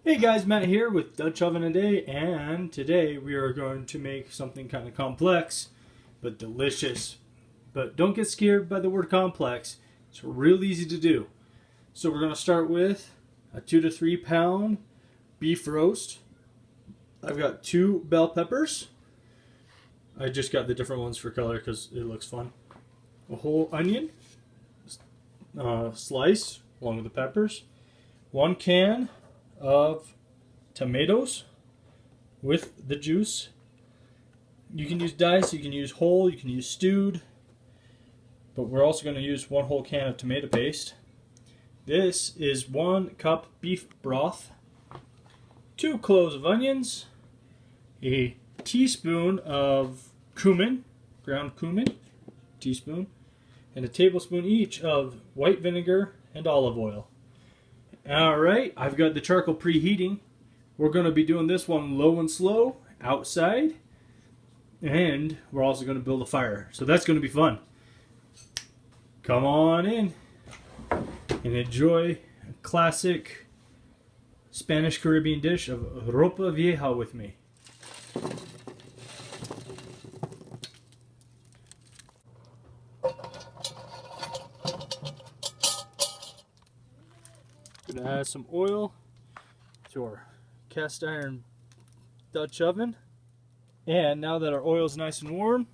Hey guys, Matt here with Dutch Oven a Day, and today we are going to make something kind of complex but delicious. But don't get scared by the word complex. It's real easy to do. So we're going to start with a 2 to 3 pound beef roast. I've got 2 bell peppers. I just got the different ones for color because it looks fun. A whole onion sliced along with the peppers. 1 can of tomatoes with the juice. You can use diced, you can use whole, you can use stewed, but we're also going to use 1 whole can of tomato paste. This is 1 cup beef broth, 2 cloves of onions, a teaspoon of cumin, ground cumin, teaspoon, and a tablespoon each of white vinegar and olive oil. Alright, I've got the charcoal preheating. We're going to be doing this one low and slow outside, and we're also going to build a fire. So that's going to be fun. Come on in and enjoy a classic Spanish Caribbean dish of Ropa Vieja with me. Gonna add some oil to our cast iron Dutch oven. And now that our oil is nice and warm,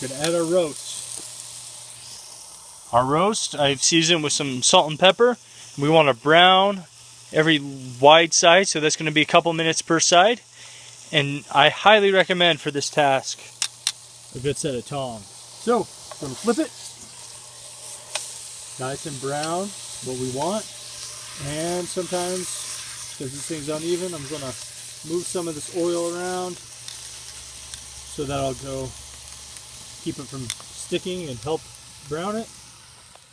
gonna add our roast. Our roast I've seasoned with some salt and pepper. We want to brown every wide side, so that's going to be a couple minutes per side. And I highly recommend for this task a good set of tongs. So, gonna flip it. Nice and brown, what we want. And sometimes, because this thing's uneven, I'm going to move some of this oil around so that I'll go keep it from sticking and help brown it.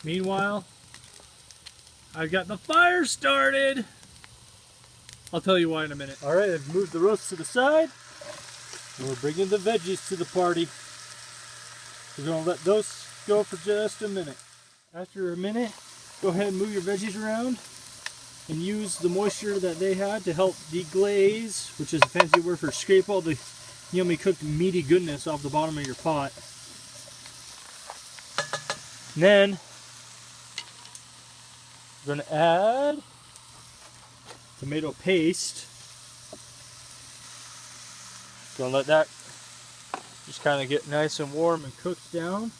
Meanwhile, I've got the fire started. I'll tell you why in a minute. Alright, I've moved the roast to the side. And we're bringing the veggies to the party. We're going to let those go for just a minute. After a minute, go ahead and move your veggies around and use the moisture that they had to help deglaze, which is a fancy word for scrape all the yummy cooked meaty goodness off the bottom of your pot. And then we're going to add tomato paste. Going to let that just kind of get nice and warm and cooked down.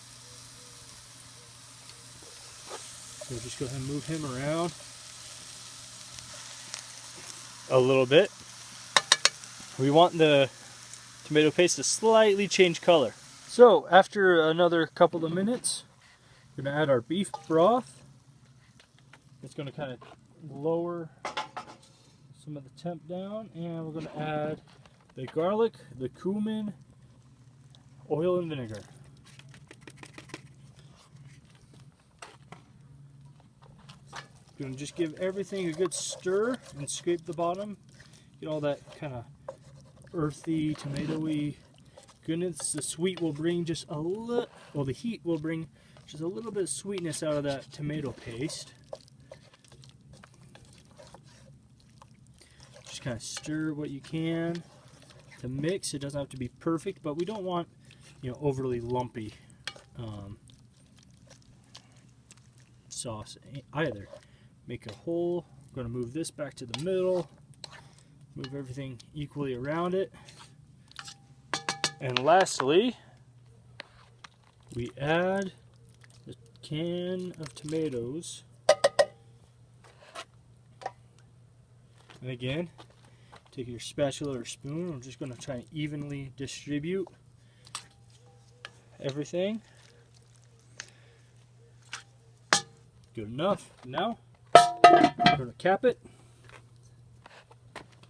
So just go ahead and move him around a little bit. We want the tomato paste to slightly change color. So after another couple of minutes, we're going to add our beef broth. It's going to kind of lower some of the temp down, and we're going to add the garlic, the cumin, oil, and vinegar. Going to just give everything a good stir and scrape the bottom. Get all that kind of earthy, tomatoey goodness. The sweet will bring just a little, well, the heat will bring just a little bit of sweetness out of that tomato paste. Just kind of stir what you can to mix. It doesn't have to be perfect, but we don't want, overly lumpy sauce either. Make a hole. I'm going to move this back to the middle. Move everything equally around it. And lastly, we add the can of tomatoes. And again, take your spatula or spoon. I'm just going to try and evenly distribute everything. Good enough. Now, we're going to cap it.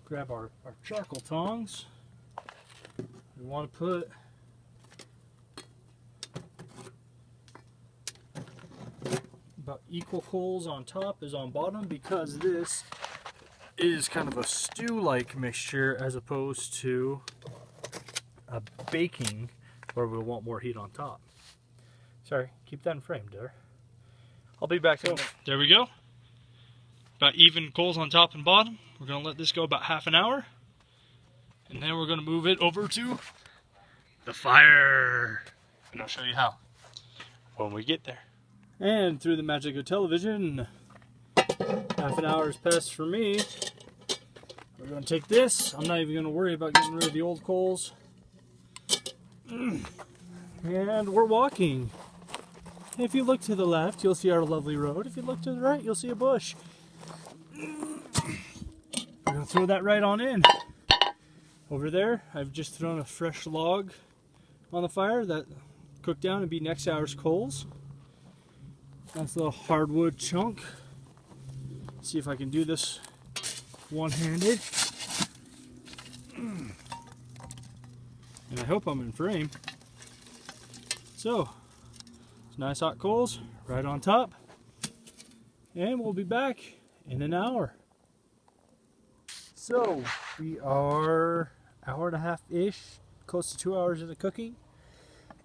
Grab our charcoal tongs. We want to put about equal holes on top as on bottom, because this is kind of a stew-like mixture as opposed to a baking where we want more heat on top. Sorry, keep that in frame there. I'll be back in a minute. There we go. About even coals on top and bottom. We're going to let this go about half an hour. And then we're going to move it over to the fire. And I'll show you how when we get there. And through the magic of television, half an hour has passed for me. We're going to take this. I'm not even going to worry about getting rid of the old coals. And we're walking. If you look to the left, you'll see our lovely road. If you look to the right, you'll see a bush. We're going to throw that right on in. Over there, I've just thrown a fresh log on the fire that cooked down and be next hour's coals. Nice little hardwood chunk. See if I can do this one-handed. And I hope I'm in frame. So, nice hot coals right on top. And we'll be back in an hour. So, we are hour and a half-ish, close to 2 hours into cooking.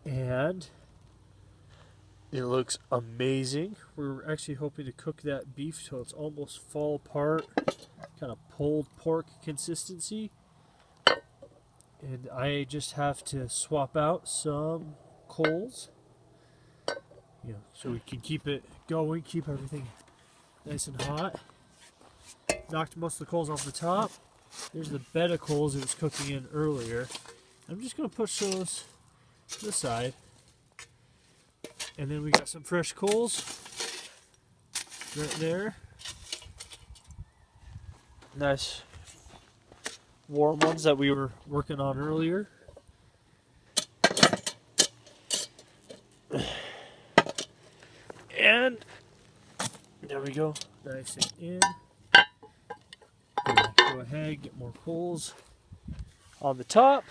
And it looks amazing. We're actually hoping to cook that beef till it's almost fall apart, kind of pulled pork consistency. And I just have to swap out some coals, you know, so we can keep it going, keep everything nice and hot. Knocked most of the coals off the top. There's the bed of coals it was cooking in earlier. I'm just going to push those to the side. And then we got some fresh coals right there. Nice warm ones that we were working on earlier. And there we go. Nice and in. Go ahead, get more coals on the top.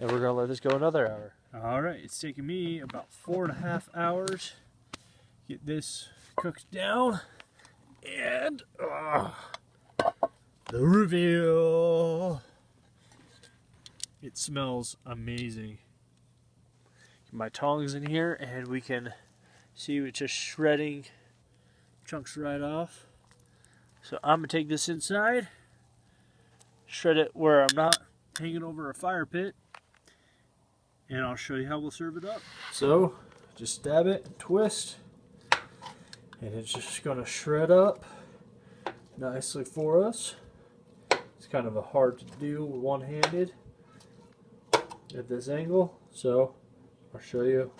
And we're going to let this go another hour. Alright, it's taken me about 4.5 hours to get this cooked down. And the reveal. It smells amazing. Get my tongs in here and we can see it's just shredding chunks right off. So I'm going to take this inside, shred it where I'm not hanging over a fire pit, and I'll show you how we'll serve it up. So, just stab it and twist, and it's just going to shred up nicely for us. It's kind of hard to do one-handed at this angle, so I'll show you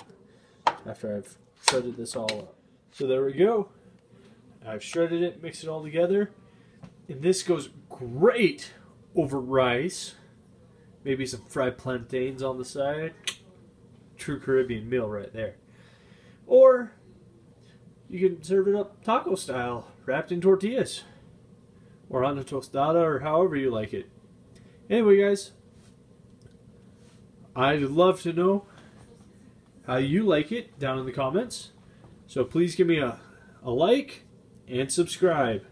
after I've shredded this all up. So there we go. I've shredded it, mixed it all together, and this goes great over rice. Maybe some fried plantains on the side. True Caribbean meal right there. Or you can serve it up taco style, wrapped in tortillas, or on a tostada, or however you like it. Anyway, guys, I'd love to know how you like it down in the comments. So please give me a like and subscribe.